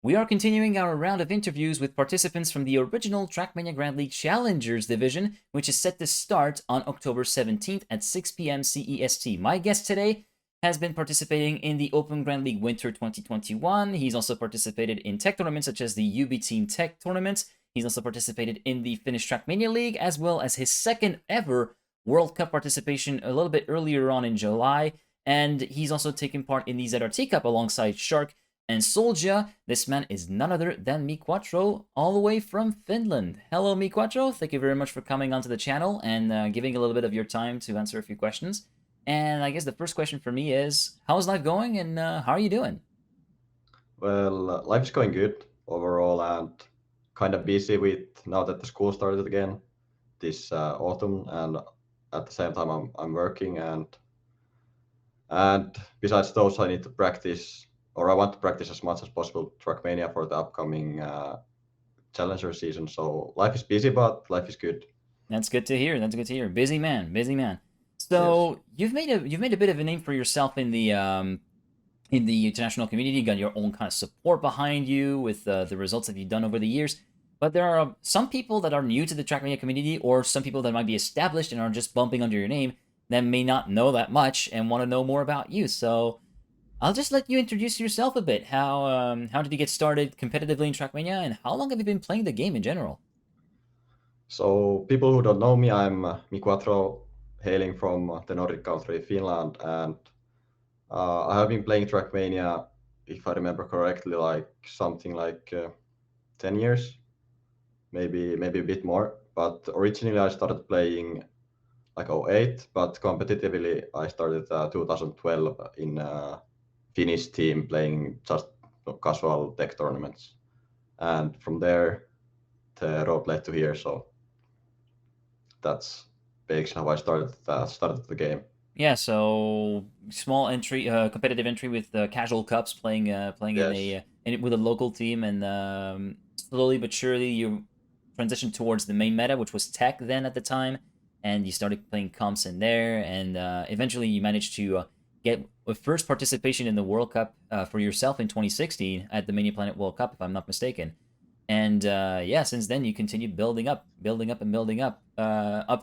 We are continuing our round of interviews with participants from the original TrackMania Grand League Challengers division, which is set to start on October 17th at 6 p.m. CEST. My guest today has been participating in the Open Grand League Winter 2021. He's also participated in tech tournaments such as the UB Team Tech Tournament. He's also participated in the Finnish TrackMania League, as well as his second ever World Cup participation a little bit earlier on in July. And he's also taken part in the ZRT Cup alongside Shark and Solja. This man is none other than MiQuatro, all the way from Finland. Hello, MiQuatro. Thank you very much for coming onto the channel and giving a little bit of your time to answer a few questions. And I guess the first question for me is, how's life going and how are you doing? Well, life's going good overall, and kind of busy with now that the school started again this autumn, and at the same time I'm working, and besides those, I need to practice, or I want to practice as much as possible Trackmania for the upcoming Challenger season. So life is busy, but life is good. That's good to hear. That's good to hear. Busy man, busy man. Yes. So you've made a bit of a name for yourself in the international community. You got your own kind of support behind you with the results that you've done over the years. But there are some people that are new to the TrackMania community, or some people that might be established and are just bumping under your name that may not know that much and want to know more about you. So I'll just let you introduce yourself a bit. How did you get started competitively in TrackMania, and how long have you been playing the game in general? So people who don't know me, I'm MiQuatro, hailing from the Nordic country Finland, and I have been playing Trackmania, if I remember correctly, like something like 10 years, maybe a bit more. But originally I started playing like '08, but competitively I started 2012 in Finnish team playing just casual tech tournaments, and from there the road led to here. So that's basically how I started the game. Yeah, so small entry, competitive entry with casual cups, playing in Yes. with a local team, and slowly but surely you transitioned towards the main meta, which was tech then at the time, and you started playing comps in there, and eventually you managed to get a first participation in the World Cup for yourself in 2016 at the Mania Planet World Cup, if I'm not mistaken. And yeah, since then you continued building up, and building up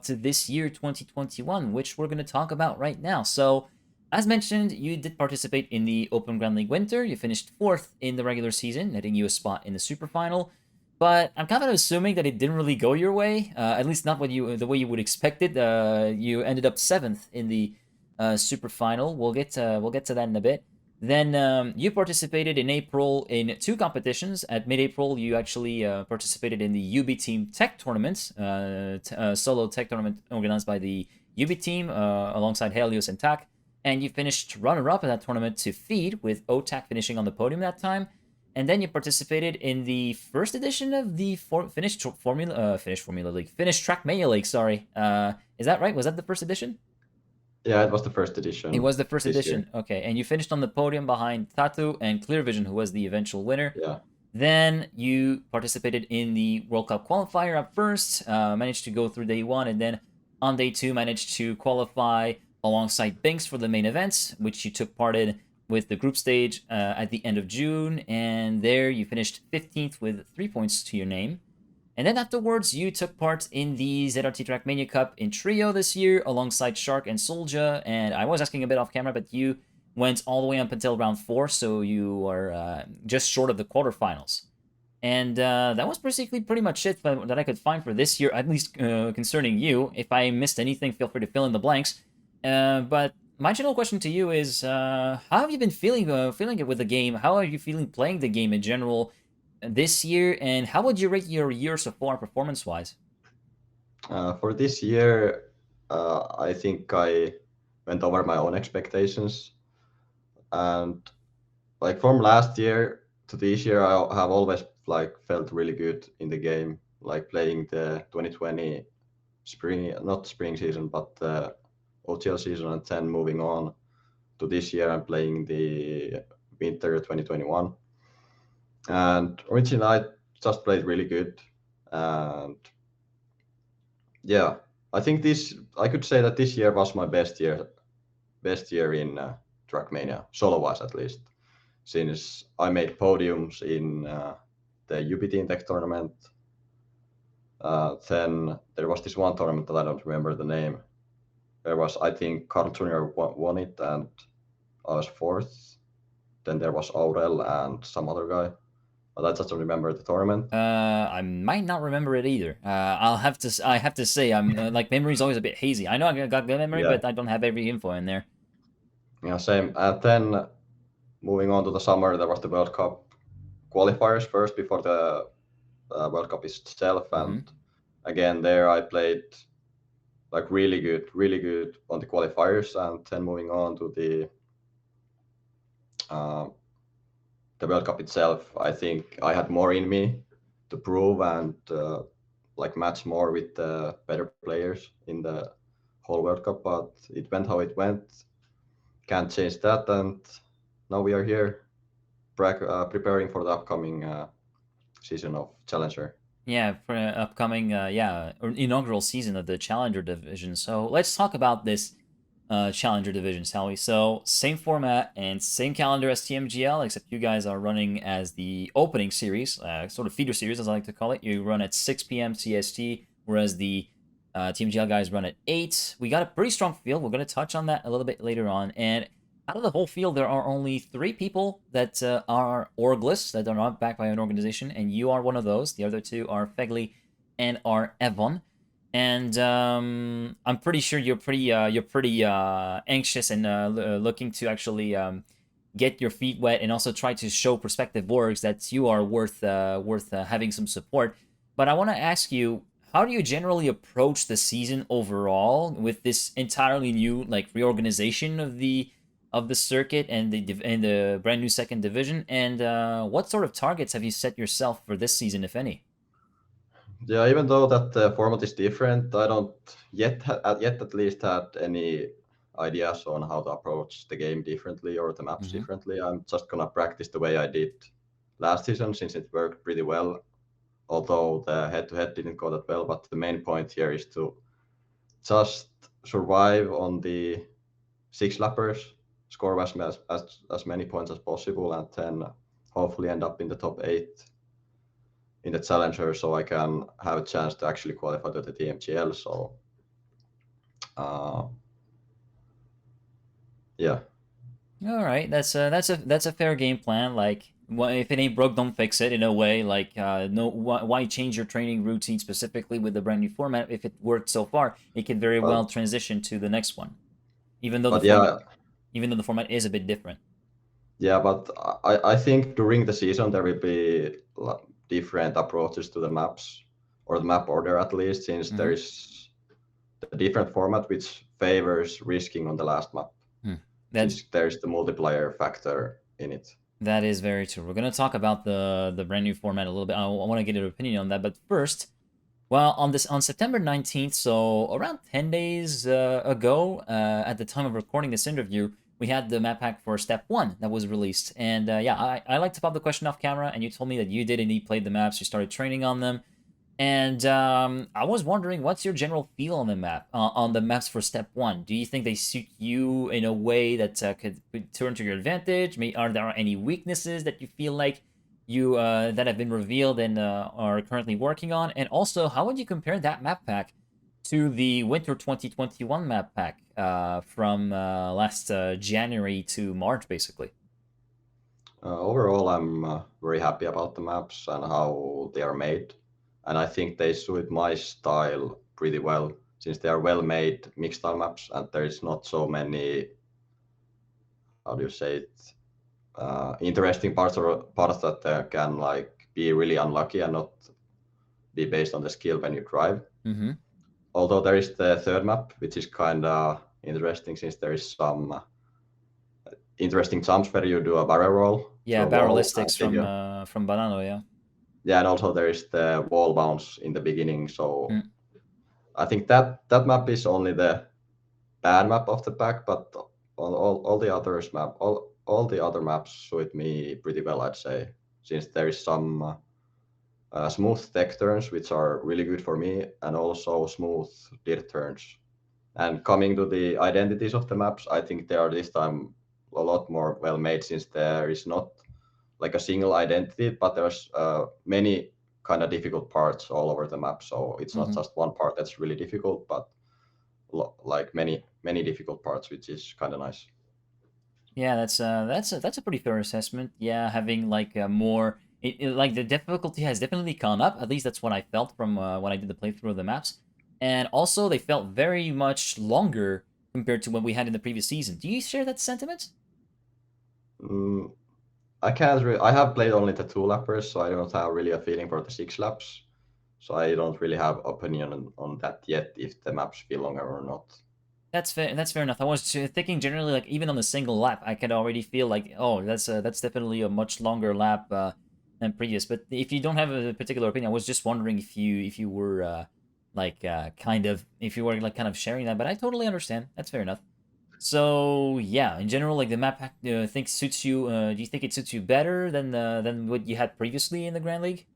to this year, 2021, which we're going to talk about right now. So, as mentioned, you did participate in the Open Grand League Winter. You finished fourth in the regular season, netting you a spot in the Super Final. But I'm kind of assuming that it didn't really go your way, at least not the way you would expect it. You ended up seventh in the Super Final. We'll get to that in a bit. Then you participated in April in two competitions. At mid-April, you actually participated in the UB Team Tech Tournament, solo tech tournament organized by the UB Team alongside Helios and TAC. And you finished runner-up in that tournament to Feed, with OTAC finishing on the podium that time. And then you participated in the first edition of the Finnish Formula League, Finnish Trackmania League. Sorry, is that right? Was that the first edition? Yeah, it was the first It edition was the first this year. edition. Okay, and you finished on the podium behind Tatu and Clear Vision, who was the eventual winner. Yeah. Then you participated in the World Cup qualifier at first, managed to go through day one, and then on day two managed to qualify alongside Binks for the main events, which you took part in with the group stage at the end of June. And there you finished 15th with 3 points to your name. And then afterwards, you took part in the ZRT Trackmania Cup in trio this year alongside Shark and Solja. And I was asking a bit off camera, but you went all the way up until round four, so you are just short of the quarterfinals. And that was basically pretty much it that I could find for this year, at least concerning you. If I missed anything, feel free to fill in the blanks. But my general question to you is, how have you been feeling it with the game? How are you feeling playing the game in general this year? And how would you rate your year so far, performance-wise? For this year, I think I went over my own expectations, and like from last year to this year, I have always like felt really good in the game, like playing the 2020 spring, not spring season, but the OTL season, and then moving on to this year, I'm playing the winter 2021. And originally, I just played really good, and yeah, I think this I could say that this year was my best year in Trackmania, solo wise at least. since I made podiums in the UP Team Tech tournament. Then there was this one tournament that I don't remember the name. There was, I think, Carl Jr. won it, and I was fourth. Then there was Aurel and some other guy, but I just don't remember the tournament. I might not remember it either. I have to say, I'm like memory's always a bit hazy. I know I got good memory, Yeah, but I don't have every info in there. yeah, same. And then moving on to the summer, there was the World Cup qualifiers first before the World Cup itself, Mm-hmm. and again there I played like really good on the qualifiers, and then moving on to uh, the World Cup itself, I think I had more in me to prove and like match more with the better players in the whole World Cup, but it went how it went. Can't change that, and now we are here preparing for the upcoming season of Challenger. Yeah, for upcoming inaugural season of the Challenger division. So let's talk about this Challenger division, shall we? So same format and same calendar as TMGL, except you guys are running as the opening series, sort of feeder series as I like to call it. You run at 6 p.m. CST, whereas the TMGL guys run at 8. We got a pretty strong field. We're going to touch on that a little bit later on. And out of the whole field, there are only 3 people that are orgless, that are not backed by an organization, and you are one of those. The other 2 are Fegli and are Evon. And I'm pretty sure you're pretty anxious and looking to actually get your feet wet and also try to show prospective orgs that you are worth having some support. But I want to ask you, how do you generally approach the season overall with this entirely new like reorganization of the circuit and the brand new second division? And what sort of targets have you set yourself for this season, if any? Yeah, even though that the format is different, I don't yet at least had any ideas on how to approach the game differently or the maps Mm-hmm. differently. I'm just gonna practice the way I did last season since it worked pretty well. Although the head-to-head didn't go that well, but the main point here is to just survive on the 6 lappers, score as many points as possible, and then hopefully end up in the top 8 in the challenger, so I can have a chance to actually qualify to the TMGL. So, uh, yeah. All right, that's a fair game plan. Like, if it ain't broke, don't fix it. In a way, like, no, why change your training routine specifically with the brand new format? If it worked so far, it could very well But transition to the next one, even though the but format, yeah, even though the format is a bit different. yeah. But I think during the season there will be different approaches to the maps or the map order at least, since there Mm-hmm. is a different format which favors risking on the last map, That since there's the multiplier factor in it. that is very true. We're gonna talk about the brand new format a little bit. I want to get your opinion on that, but first, well, on September 19th, so around 10 days ago, at the time of recording this interview, we had the map pack for Step 1 that was released. And yeah, I like to pop the question off camera, and you told me that you did indeed play the maps, you started training on them. And I was wondering, what's your general feel on the map, on the maps for Step 1? Do you think they suit you in a way that could turn to your advantage? Are there any weaknesses that you feel like that have been revealed and are currently working on? And also, how would you compare that map pack to the Winter 2021 map pack from last January to March, basically? Overall, I'm very happy about the maps and how they are made, and I think they suit my style pretty well since they are well made mixed style maps, and there is not so many, how do you say it, interesting parts that can like be really unlucky and not be based on the skill when you drive. Mm-hmm. Although there is the third map, which is kind of interesting since there is some interesting jumps where you do a barrel roll Yeah, through a wall and barrelistics then you, from Banano, yeah. yeah, and also there is the wall bounce in the beginning. So Mm. I think that map is only the bad map of the pack, but all the others all the other maps suit me pretty well, I'd say, since there is some smooth tech turns which are really good for me, and also smooth dirt turns. And coming to the identities of the maps, I think they are this time a lot more well made since there is not like a single identity, but there's many kind of difficult parts all over the map. So it's not Mm-hmm. just one part that's really difficult, but like many difficult parts, which is kind of nice. Yeah, that's a pretty fair assessment. Yeah, having like more like the difficulty has definitely gone up. At least that's what I felt from when I did the playthrough of the maps, and also they felt very much longer compared to what we had in the previous season. Do you share that sentiment? Mm, I can't really. I have played only the two lappers, so I don't have really a feeling for the six laps. So I don't really have opinion on that yet, if the maps feel longer or not. That's fair. That's fair enough. I was thinking generally, like even on the single lap, I could already feel like, oh, that's definitely a much longer lap than previous. But if you don't have a particular opinion, I was just wondering if you were like kind of if you were like kind of sharing that. But I totally understand. That's fair enough. So yeah, in general, like the map, think suits you. Do you think it suits you better than what you had previously in the Grand League?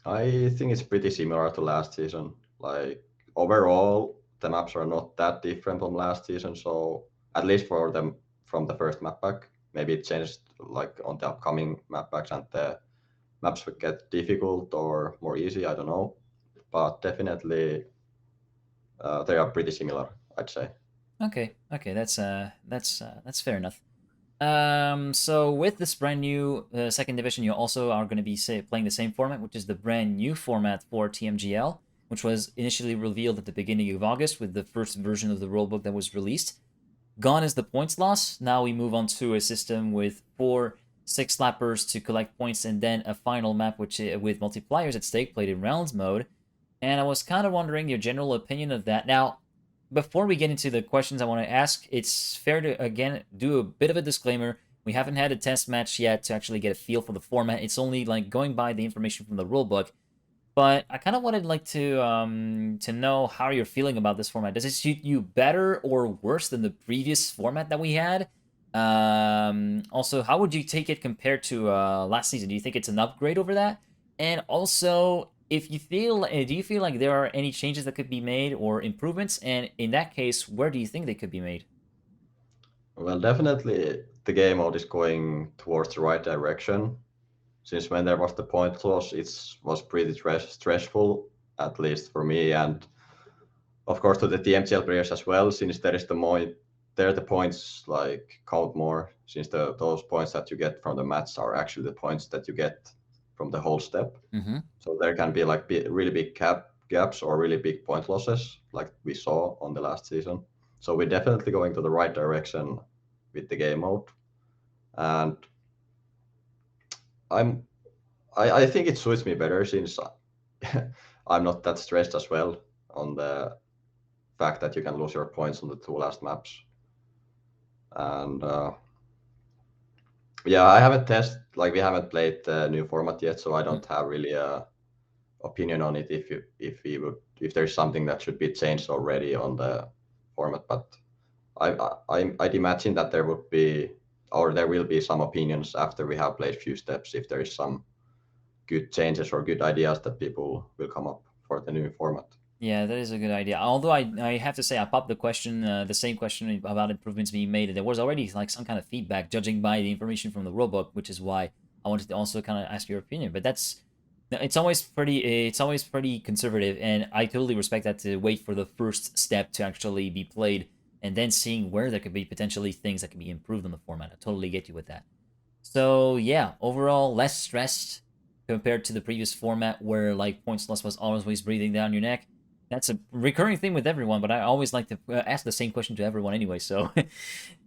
I think it's pretty similar to last season. Like overall, the maps are not that different from last season. So at least for them from the first map pack, maybe it changed like on the upcoming map packs and the maps would get difficult or more easy. I don't know, but definitely they are pretty similar, I'd say. Okay, that's fair enough. So with this brand new second division, you also are going to be playing the same format, which is the brand new format for TMGL, which was initially revealed at the beginning of August with the first version of the rulebook that was released. Gone is the points loss. Now we move on to a system with 4 6 lappers to collect points, and then a final map which with multipliers at stake, played in rounds mode. And I was kind of wondering your general opinion of that. Now, before we get into the questions I want to ask, it's fair to again do a bit of a disclaimer. We haven't had a test match yet to actually get a feel for the format. It's only like going by the information from the rulebook. But I kind of wanted like to know how you're feeling about this format. Does it suit you better or worse than the previous format that we had? Also, how would you take it compared to last season? Do you think it's an upgrade over that? And also, if you feel, do you feel like there are any changes that could be made or improvements? And in that case, where do you think they could be made? Well, definitely the game mode is going towards the right direction. Since when there was the point loss, it was pretty stressful, at least for me, and of course to the TMGL players as well. Since there is the more, there the points like count more. Since those points that you get from the match are actually the points that you get from the whole step. Mm-hmm. So there can be like really big gaps or really big point losses, like we saw on the last season. So we're definitely going to the right direction with the game mode, and I'm I think it suits me better since I'm not that stressed as well on the fact that you can lose your points on the two last maps. And yeah, I haven't tested like we haven't played the new format yet, so I don't have really a opinion on it if there's something that should be changed already on the format. But I'd imagine that there would be or there will be some opinions after we have played few steps if there is some good changes or good ideas that people will come up for the new format. Yeah, that is a good idea. Although I have to say, I popped the question, the same question about improvements being made, and there was already like some kind of feedback, judging by the information from the rulebook, which is why I wanted to also kind of ask your opinion. But it's always pretty conservative, and I totally respect that to wait for the first step to actually be played, and then seeing where there could be potentially things that can be improved on the format. I totally get you with that. So yeah, overall less stressed compared to the previous format where like points loss was always breathing down your neck. That's a recurring thing with everyone, but I always like to ask the same question to everyone anyway. So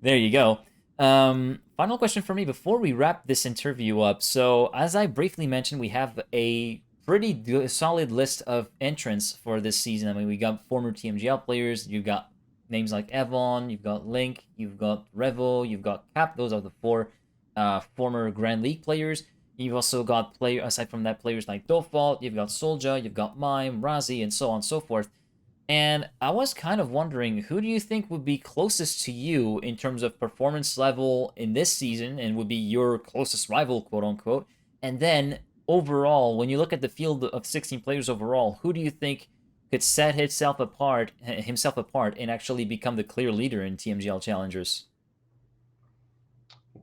there you go. Final question for me before we wrap this interview up. So as I briefly mentioned, we have a pretty solid list of entrants for this season. I mean, we got former TMGL players. You've got names like Evon, you've got Link, you've got Revo, you've got Cap. Those are the four former Grand League players. You've also got aside from that, players like Dofalt, you've got Solja, you've got Mime, Razi, and so on and so forth. And I was kind of wondering, who do you think would be closest to you in terms of performance level in this season and would be your closest rival, quote unquote? And then overall, when you look at the field of 16 players overall, who do you think could set himself apart and actually become the clear leader in TMGL Challengers?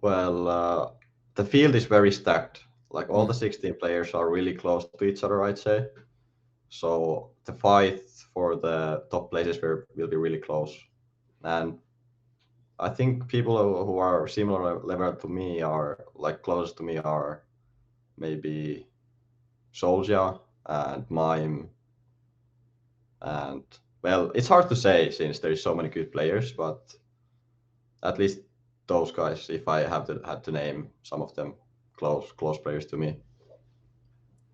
Well, the field is very stacked. Like all the Mm. 16 players are really close to each other, I'd say. So the fight for the top places will be really close. And I think people who are similar level to me are like close to me are maybe Solskjaer and Mime and well, it's hard to say since there's so many good players, but at least those guys, if I had to name some of them close players to me.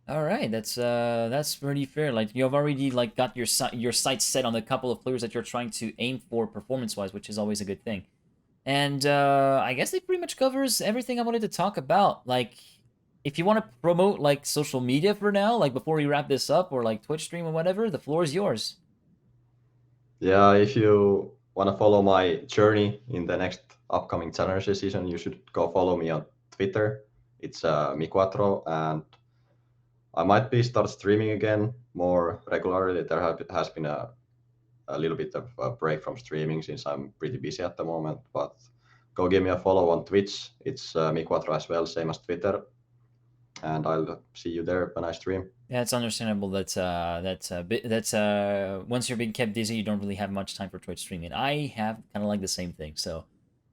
All right, that's pretty fair. Like you have already like got your sights set on the couple of players that you're trying to aim for performance-wise, which is always a good thing. And I guess it pretty much covers everything I wanted to talk about. Like, if you want to promote like social media for now, like before we wrap this up, or like Twitch stream or whatever, the floor is yours. Yeah, if you want to follow my journey in the next upcoming Challenger season, you should go follow me on Twitter. It's MiQuatro, and I might be start streaming again more regularly. There has been a little bit of a break from streaming since I'm pretty busy at the moment, but go give me a follow on Twitch. It's MiQuatro as well, same as Twitter, and I'll see you there when I stream. Yeah, it's understandable that once you're being kept busy, you don't really have much time for Twitch streaming. I have kind of like the same thing, so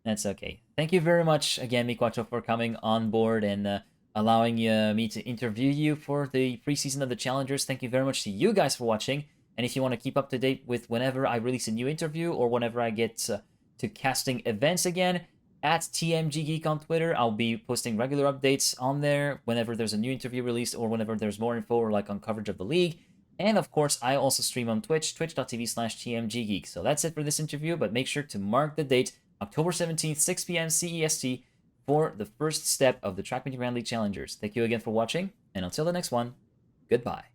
that's okay. Thank you very much again, Mikwacho, for coming on board and allowing me to interview you for the preseason of the Challengers. Thank you very much to you guys for watching. And if you want to keep up to date with whenever I release a new interview or whenever I get to casting events again, at TMG Geek on Twitter. I'll be posting regular updates on there whenever there's a new interview released or whenever there's more info or like on coverage of the league. And of course, I also stream on Twitch, twitch.tv/TMGgeek. So that's it for this interview, but make sure to mark the date, October 17th, 6 p.m. CEST, for the first step of the TrackMania World Cup Challengers. Thank you again for watching, and until the next one, goodbye.